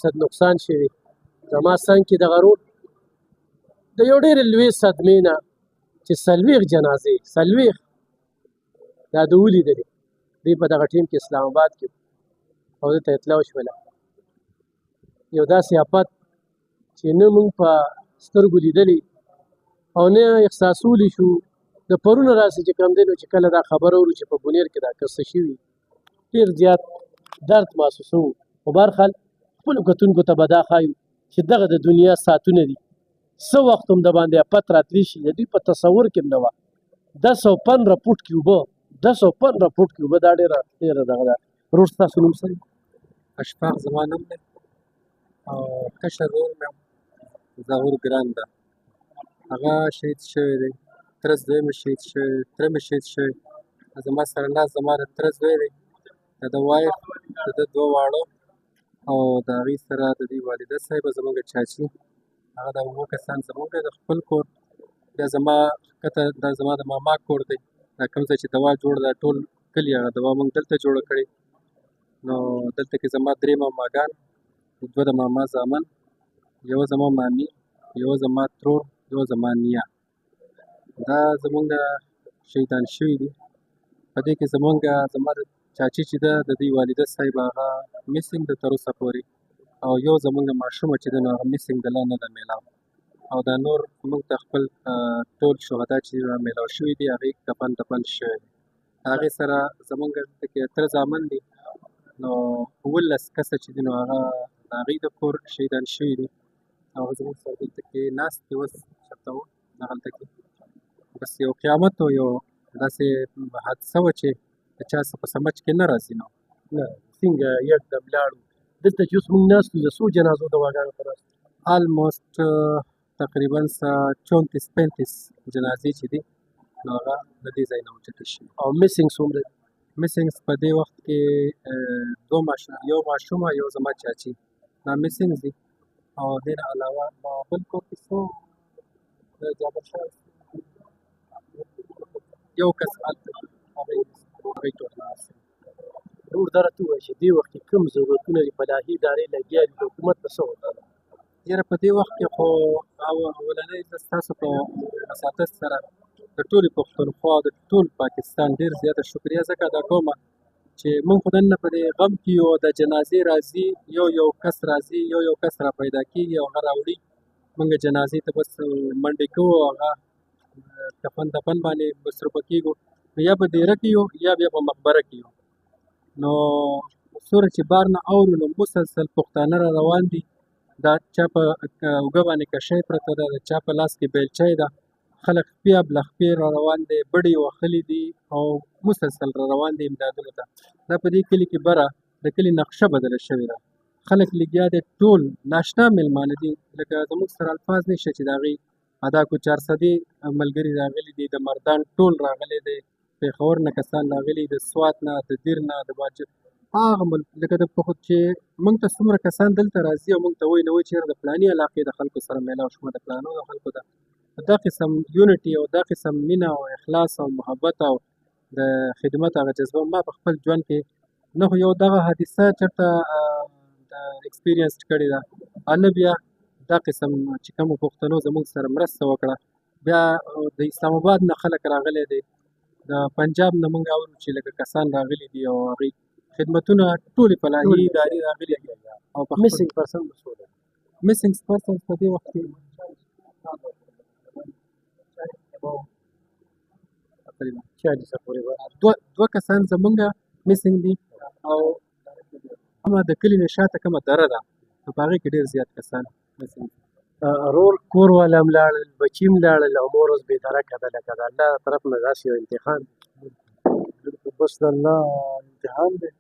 صد نقصان شوی زما څنګ کې دغه روډ د یو ډېرې لویې صدمې نه چې 40 جنازې 40 دا د ولیدلې دوی په دغه ټیم کې اسلام آباد کې او دې ته اطلاع وشوله یو داسې آفت چې نه موږ په سترګو لیدلې او نه احساسولی شو د پرونه راسې چې کوم دی نو چې کله دا خبره اورو چې په بونیر کې دا قصه شوي ډېر زیات درد محسوسوو خو بهرحال خپلو کتونکو ته به دا ښایو چې دغه د دنیا ساعتونه دي څه وخت هم د باندې افت راتلی شي د دوی په تصور کې هم نه وه 1015 فوټ کې اوبه 1015 فوټ کې اوبه دا ډېره دغه ده ورور ستاسو نوم څه دی اشفاق زما نوم دی او کشر ورور مې ظهور ګران ده هغه شهید شوی دی تره زوی مې شهید شوی تره مې شهید شوی زما سره ناست زما د تره زوی دی د ده وایف د ده 2 واړه او د هغې سره د دې والده صاحبه زموږ چاچي هغه دا 9 کسان زموږ د خپل کور بیا زما ښکته دا زما د ماما کور دی دا کوم ځای چې دوا جوړ ده ټول کلي هغه دوا موږ دلته جوړه کړې نو دلته کې زما 3 ماماګان 2 د ماما زامن یو زما مامي یو زما ترور یو زما نیا دا زموږ شهیدان شوي دي په دې کې زما د چاچي چې ده د دوی والده صاحب هغه میسنګ ده تر اوسه پورې او یو زموږ ماشومه چې ده نو هغه میسنګ ده لا نه ده میلاو او دا نور موږ ته خپل ټول شهدا چې میلاو شوي دي هغې کفن دفن شوی دی هغې سره زموږ دلته کې اتره زامن دي نو 19 کسه چې دي نو هغه د هغې د کور شهیدان شوي دي او هغه زموږ سره دلته کې ناست دي اوس چېرته وو هغلته کې بس یو قیامت و یو داسې حادثه وه چې د چا څه په سمجھ کې نه راځي نو نه څنګه یکدم لاړو دلته چې اوس موږ ناست یو د څو جنازو دواګانو ته ناست آلموسټ تقریبا 34-35 جنازې چې دي نو هغه د دې ځای نه اوچته شي او میسنګ څومره میسنګس په دې وخت کې یو ماشومه یو زما چاچي دا میسنګز دي او دې نه علاوه ما بل کور کې څو د جابر شاه یو کس هلته هغوی ټول ناست دي ورور دا راته ووایه چې دې وخت کې کوم ضرورتونه دي فلاحي ادارې لګیا دي د حکومت په څه وکړه یاره په دې وخت کې خو اولنی زه ستاسو په وساطت سره د ټولې پښتونخوا د ټول پاکستان ډېر زیاته شکریه ځکه ادا کوم چې موږ خو نن په دې غم کې یو د جنازې راځي یو کس راځي یو کس را پیدا کېږي او هغه راوړي موږ جنازې ته بس منډې کوو هغه کفن دفن باندې مصروفه کېږو یا په دیره کې یو یا بیا په مقبره کې یو نو څومره چې بار نه اورو نو مسلسل پښتانه را روان دي دا چا په اوږه باندې کشۍ پرته ده د چا په لاس کې بیلچۍ ده خلک خپې ابله خپې را روان دی بډې وهلي دي او مسلسل را روان دي امدادونو ته دا په دې کلي کې بره د کلي نقشه بدله شوې ده خلک لګیا دي ټول ناشنا میلمانه دي لکه زموږ سره الفاظ نشته چې د هغې ادا کو 400 ملګري راغلي دي د مردان ټول راغلي دي پېښور نه کسان راغلي د سوات نه د دیر نه د باجر هغه لکه د پخود چې موږ ته څومره کسان دلته راځي او موږ ته وایي نه وایي چېرې د فلاني علاقې د خلکو سره میلاو شومه د فلانو د خلکو ده دا قسم یونټي او دا قسم مینه او اخلاص او محبت او د خدمت هغه جذبه ما په خپل ژوند کې نه خو یو دغه حادثه چېرته ایکسپیرینس کړې ده نه بیا دا قسم چې کومو پښتنو زموږ سره مرسته وکړه بیا د اسلام آباد نه خلک راغلی دی د پنجاب نه موږ اورو چې لکه کسان راغلي دي او هغوی خدمتونه ټولې فلاحي ادارې راغلي دي او په میسنګ پرسن څو ده میسنګ پرسن په دې وخت کې دوه کسان زمونږ میسنګ دي او کومه د کلي نه شاته کومه دره ده نو په هغې کې ډېر زیات کسان میسنګ دي رور کور والا هم لاړل بچي هم لاړل او مور اوس بېدرکه ده لکه د الله طرف نه داسې یو امتحان بس د الله امتحان دی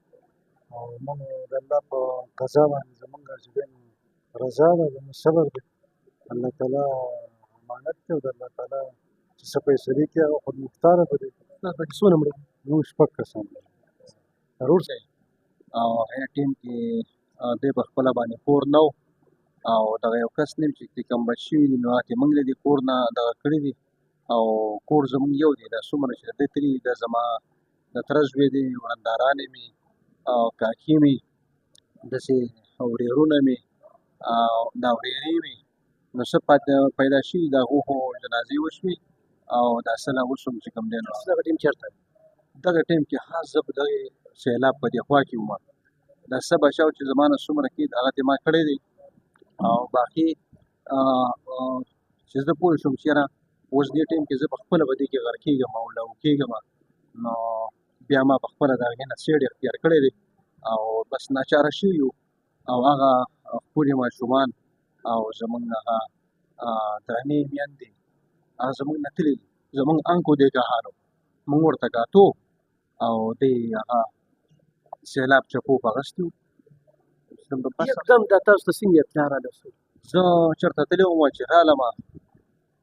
او موږ د الله په قضا باندې زمونږ چې دی رضا ده زموږ صبر دی الله تعالی امانت دی او د الله تعالی چې څه فیصلې کوي هغه خودمختاره به دی پکې څونه مړه موږ 6 کسان دي رور صاحب او هغه ټیم کې دی په خپله باندې کور نه او دغه یو کس نیم چې کوم بچ شوي دي نو هغې موږ له دې کور نه دغه کړي دي او کور زموږ یو دی دا څومره چې د ده تري دا زما د تره زوی دی ورندارانې مې او کاکي مې داسې ورېرونه مې دا ډېرې وي نو څه پیدا شي د هغو خو جنازې وشوې او دا څه لا اوس هم چې کوم دی نو دغه ټیم چېرته دی؟ دغه ټایم کې خاص زه په دغې سیلاب په دې خوا کې وم دا څه بچاو چې زما نه څومره کېد هغه دې ما کړی دی او باقي چې زه پوه شوم چې یاره اوس دې ټایم کې زه په خپله به دې کې غرق کېږم او لو کېږم نو بیا ما په خپله د هغې نه سیډ اختیار کړی دی او بس ناچاره شوي یو او هغه ښکلي ماشومان او زمونږ هغه درنې میندې هغه زمونږ نه تللي دي زمونږ انکو دې ګاهانو مونږ ورته کاتو او دې هغه سیلاب چپو په اغوستي وو یکدم دا تاسو ته څنګه اطلاع رالسول؟ زه چېرته تللی وم چې رالم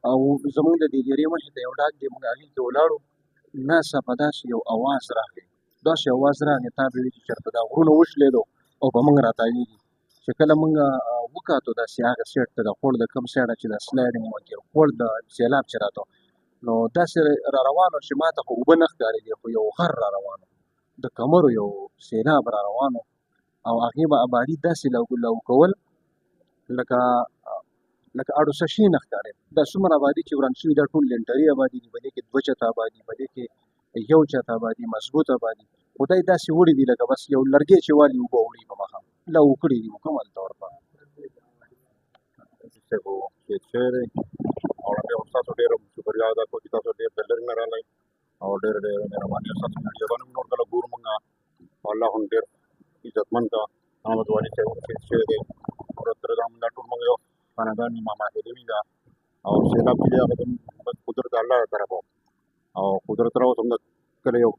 او زمونږ د دې دیرې مخې ته یو ډاک دی مونږ هغې کې ولاړو ناڅاپه داسې یو اواز راغی داسې اواز راغی تا به وي چې چېرته دا غرونه وشلېدو او په مونږ راتاویږي چې کله مونږ وکاتو داسې هغه سایډ ته د خوړ د کوم سایډه چې د سلایډینګ وکړي خوړ د سیلاب چې راته نو داسې را روانو چې ما ته خو اوبه نه ښکارېدې خو یو غر را روانو د کمرو یو سیلاب را روانو او هغې به آبادي داسې لو کول لکه اړوسه شي نه ښکارېد دا څومره آبادي چې وران شوي دا ټول لنټري آبادي دي په دې کې 2 چته آبادي په دې کې 1 چته آبادي مضبوط آبادي خدای داسې وړي دي لکه بس یو لرګی چې والي اوبه وړي په مخه لو کړي دي مکمل طور په شهید شوی دی او بیا هم ستاسو ډېره شکریا ادا کوو چې تاسو ډېر د لرې نه راغلی او ډېره ډېره مهرباني ستاسو ویډیوګانې هم نور کله ګورو مونږ او الله هم ډېر عزتمند ده محمد والي صاحب هم شهید شوی دی ورته دا ټول مونږ یو خاندان یو ماهرین ده او سیلاب چې دی هغه د قدرت د الله له طرفه او قدرت راوس هم د کلی یو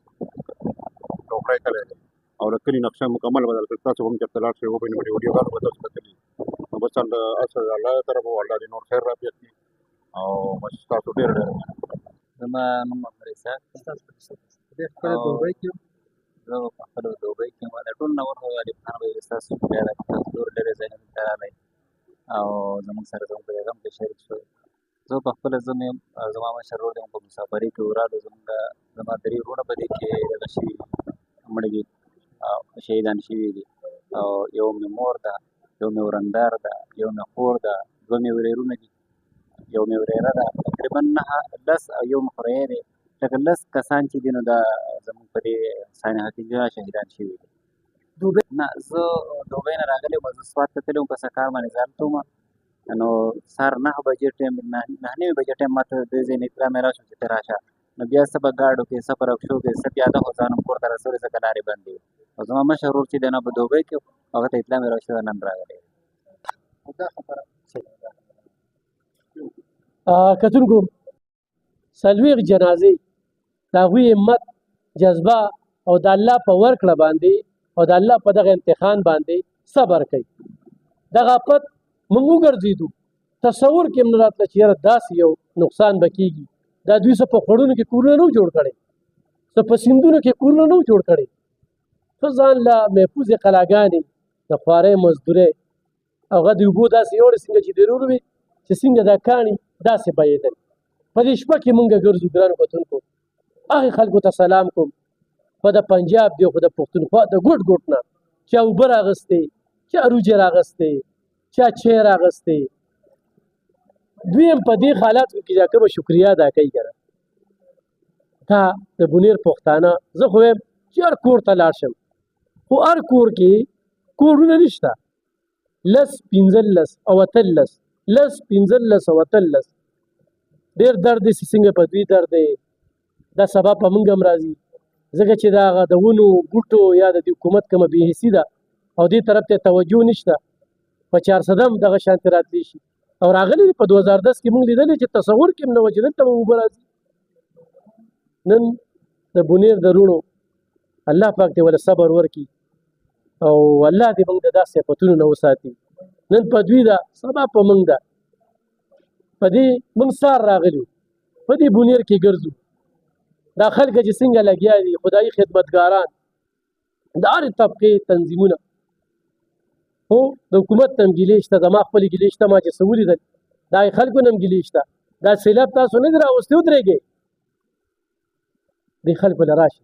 ټوکری کلی دی او د کلي نقشه مکمل بدل کړ تاسو هم چېرته لاړ شئ وګورئ نو ویډیوګانو به تاسو کتلي نو بس اصل د الله له طرفه الله دې نور خیر راپېښ کړي او بس تاسو ډېر زما نوم محمد اسحاق دی. دې خپله دوبۍ کې زه په خپله دوبۍ کې یم د ټول نه ورته غالب خان به ستاسو شکریه ده چې تاسو ډېر لرې ځایونو ته راغلی او زموږ سره زموږ په دې غم کې شریک شوی زه په خپله زه مې زما مشر ورور دی په مسافرۍ کې ورالو زما 3 وروڼه په دې کې دغه شوي مړه دي او شهیدان شوي دي او یو مې مور ده یو مې ورندار ده یو مې خور ده 2 مې ورېرونه دي یو مې ورېره ده تقریبا 10 او یو مې خوریی دی لکه 10 کسان چې دي نو دا زموږ په دې ثانیه حقیقي شهیدان شوي دي. نه زه دوبۍ نه راغلی وم زه سوات ته تللی وم په سکار باندې زه هلته وم نو سهار 9 بجې ټایم 9 بجې ټایم ما ته دې ځای نه اطلاع مې راشوه چې ته راشه نو بیا څه به ګاډو کې څه په رکشو کې څه پیاده خو ځان هم کور ته رسولې ځکه لارې بندې وې او زما مشر ورور چې دی نو په دوبۍ کې هغه ته اطلاع مې راشوه نن راغلی دا خبره کتونکو 40 جنازې د هغوی همت جذبه او د الله په ورکړه باندې او د الله په دغه امتحان باندې صبر کوي دغه آفت موږ وګرځېدو تصور کې هم نه راتله چې یاره داسې یو نقصان به کېږي دا دوی څه په خوړونو کې کورونه نه جوړ کړی څه په سیندونو کې کورونه نه جوړ کړی ښه ځان له محفوظې قلاګانې د خوارۍ مزدورۍ هغه د اوبو داسې یوړې څنګه چې ضرور وي چې څنګه دا کاڼي داسې بهېدل په دې شپه کې مونږ ګرځو ګرانو کتونکو هغې خلکو ته سلام کوم خو د پنجاب دی خو د پښتونخوا د ګوټ ګوټ نه چا اوبه راغستې چا روجې راغستې چا چای راغستې دوی هم په دې حالاتو کې چې کومه شکریه ادا کوي که نه دا د بونیر پښتانه زه خو وایم چې هر کور ته لاړ شم خو هر کور کې کورونه نشته 10 15 او 13 10 15 او 13 ډېر درد دی چې څنګه په دوی درد دی دا سبا په موږ هم راځي ځکه چې دا هغه د ونو بوټو یا د دې حکومت کومه بېحسي ده او دې طرف ته توجه نشته په 400 هم دغه شانتې راتلی شي او راغلی دی په 2010 کې موږ لیدلی چې تصور کې هم نه وه چې دلته به اوبه راځي نن د بونیر د روڼو الله پاک دې وله صبر ورکړي او الله دې موږ د داسې آفتونو نه وساتي نن په دوی ده سبا په موږ ده په دې موږ سار راغلي په دې بونیر کې ګرځو دا خلک چې څنګه لګیا دي خدایي خدمتګاران د هرې طبقې تنظیمونه هو د حکومت نه هم ګیلې شته زما خپلې ګیلې شته ما چې څه ولیدل د هغې خلکو نه هم ګیلې شته دا سیلاب تاسو نه دي راوستي ودرېږئ دې خلکو له راشي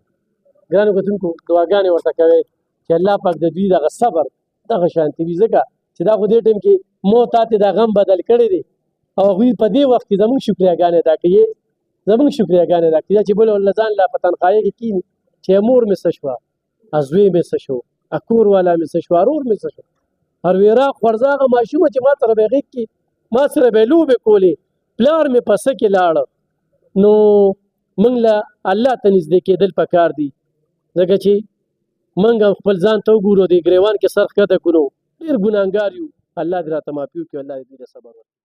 ګرانو کتونکو دعاګانې ورته کوئ چې الله پاک د دوی دغه صبر دغه شانتي وي ځکه چې دا خو دې ټیم کې مو تاته دا غم بدل کړی دی او هغوی په دې وخت کې زموږ شکریاګانې ادا کوي زموږ شکریاګانې ادا کوي چې بل الله ځان لا په تنخواهي کې کینی چې مور مې څه شوه زوی مې څه شو کور والا مې څه شو ورور مې څه شو هر ویرا خورزاغه ماشومه چې ما سره به غیږ کې ما سره به لوبې کولې پلار مې پسه کې لاړه نو موږ له الله ته نږدې کېدل پکار دي ځکه چې موږ خپل ځان ته وګورو د ګریوان کې سر ښکته کړو ډېر ګناهګار یو الله دې راته معافي وکړي الله دې صبر وکړي